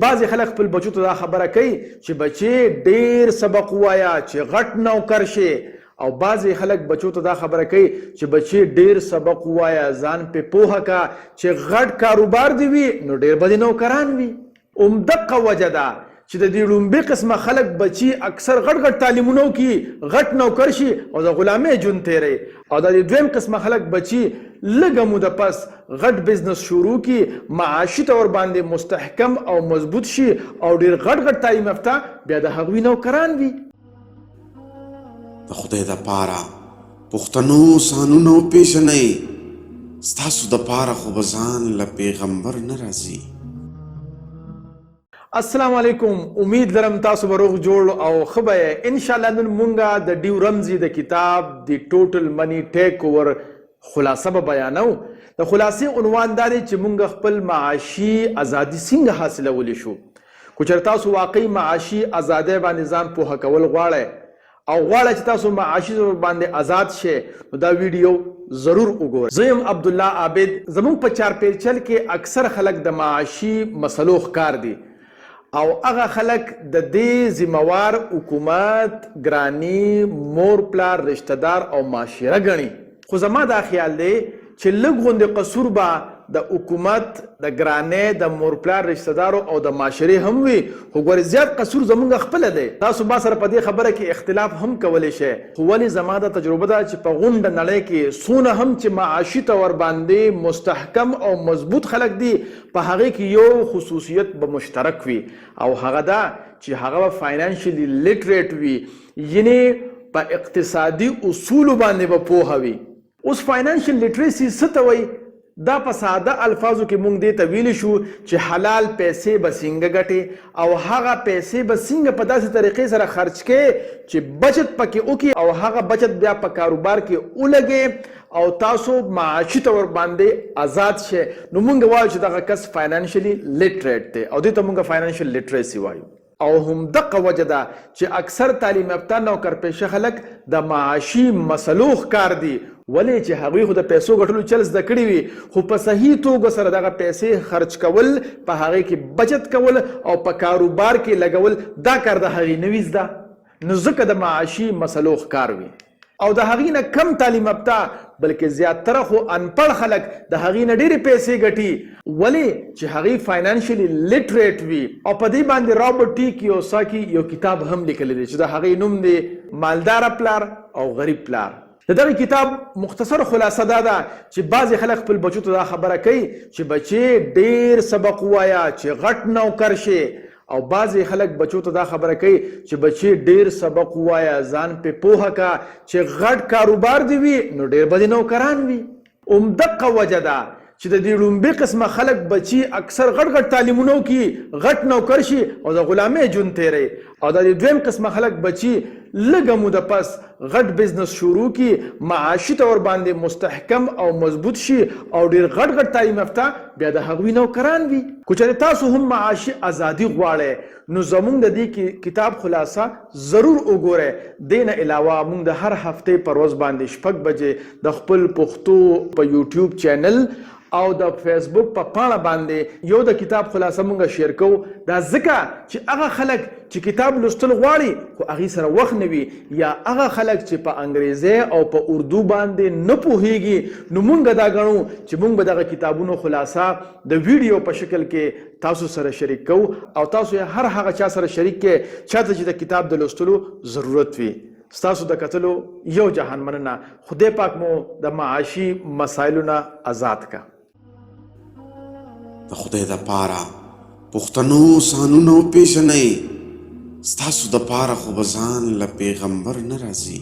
بعضې خلک خپل بچو ته دا خبره کوي چې بچې ډېر سبق ووایه چې غټ نوکر شي، او بعضې خلک بچو ته دا خبره کوي چې بچې ډېر سبق ووایه ځان پې پوهه کا چې غټ کاروبار دې وي نو ډېر به دې نوکران وي. همدقه وجه ده چې د دې لومبې قسمه خلک بچي اکثر غټ غټ تعلیمونه وکړي، غټ نوکر شي او د غلامۍ ژوند تېری، او د دې دویم قسمه خلک بچي لږه موده پس غټ بزنس شروع کړي، معاشي طور باندې مستحکم او مضبوط شي او ډېر غټ غټ تعلیم یافته بیا د هغوی نوکران وي. د خدای دپاره پښتنو سانونه وپېژنئ، ستاسو دپاره خو به ځان له پیغمبر نه راځي. السلام علیکم، امید لرم تاسو به روغ جوړ او ښه به یې. انشاءالله نن مونږه د ډیو رمزي د کتاب د ټوټل منی ټیک اوور خلاصه به بیانو. د خلاصې عنوان دا دی چې مونږ خپل معاشي ازادي څنګه حاصلولی شو. که چېرې تاسو واقعي معاشي ازادۍ باندې ځان پوهه کول غواړئ او غواړئ چې تاسو معاشي باندې آزاد شئ نو دا ویډیو ضرور وګورئ. زه یم عبدالله عابد. زمونږ په چارپیچل کې اکثر خلک د معاشي مسلو ښکار دي او هغه خلک د دې ذمہوار حکومت، ګرانی، مور پلار، رشتہ دار او معاشره ګڼي. خو زما دا خیال دی چې لږ غوندې قصور به د حکومت، د ګرانۍ، د مور پلار، رشتہ دارو او د معاشرې هم وي، خو ګورې زیات قصور زمونږ خپله دی. تاسو ما سره په دې خبره کې اختلاف هم کولی شئ، خو ولې زما دا تجربه ده چې په غونډه نړۍ کې څونه هم چې معاشي طور باندې مستحکم او مضبوط خلک دي، په هغې کې یو خصوصیت به مشترک وي او هغه دا چې هغه به فاینانشلی لیټریټ وي، یعنې په اقتصادي اصولو باندې به پوهه وي. اوس فاینانشل لیټریسي څه ته وایي؟ دا په ساده الفاظو کې مونږ دې ته ویلی شو چې حلال پیسې به څنګه ګټې او هغه پیسې به څنګه په داسې طریقې سره خرچ کړې چې بچت پکې وکړي او هغه بچت بیا په کاروبار کې ولګې او تاسو معاشي طور باندې آزاد شئ. نو مونږ وایو چې دغه کس فاینانشلی لیټریټ دی او دې ته مونږ فاینانشل لیټریسي وایو. او همدقه وجه ده چې اکثر تعلیم یافته نوکرپېشه خلک د معاشي مسلو ښکار دي، ولې چې هغوی خو د پیسو ګټلو چل زده کړي وي خو په صحیح توګه سره دغه پیسې خرچ کول، په هغې کې بچت کول او په کاروبار کې لګول دا کار د هغې نه وي زده، نو ځکه د معاشي مسلو ښکار وي. او د هغې نه کم تعلیم یافته بلکې زیاتره خو انپړ خلک د هغې نه ډېرې پیسې ګټي، ولې چې هغې فاینانشلی لیټریټ وي. او په دې باندې رابرټ ټي کیوساکي یو کتاب هم لیکلی دی چې د هغې نوم دی مالداره پلار او غریب پلار. د دغه کتاب مختصر خلاصه دا ده چې بعضې خلک خپل بچو ته دا خبره کوي چې بچې ډېر سبق ووایه چې غټ نوکر شي، او بعضې خلک بچو ته دا خبره کوي چې بچې ډېر سبق ووایه ځان پې پوهه کا چې غټ کاروبار دې وي نو ډېر به دې نوکران وي. همدقه وجه ده چې د دې لومبې قسمه خلک بچي اکثر غټ غټ تعلیمونه وکړي، غټ نوکر شي او د غلامۍ ژوند تېری، او د دې دویم قسمه خلک بچي لږه موده پس غټ بزنس شروع کړي، معاشي طور باندې مستحکم او مضبوط شي او ډېر غټ غټ تعلیم یافته بیا د هغوی نوکران وي. که چېرې تاسو هم معاشي ازادي غواړئ نو زمونږ د دې کتاب خلاصه ضرور وګورئ. دې نه علاوه مونږ د هر هفتې په ورځ باندې 6 بجې د خپل پښتو په یوټیوب چینل او د فیسبوک په پاڼه باندې یو د کتاب خلاصه مونږ شیر کوو. دا ځکه چې هغه خلک چې کتاب لوستل غواړي خو هغې سره وخت نه وي، یا هغه خلک چې په انګریزۍ او په اردو باندې نه پوهیږي، نو مونږ دا ګڼو چې مونږ به دغه کتابونو خلاصه د ویډیو په شکل کې تاسو سره شریک کوو او تاسو یې هر هغه چا سره شریک کړئ چاته چې د کتاب د لوستلو ضرورت وي. ستاسو د کتلو یو جهان مننه. خدای پاک مو د معاشي مسایلو نه آزاد کا. د خدای دپاره پښتنو سانونه وپېژنئ، ستاسو دپاره خو به ځان له پیغمبر نه راځي.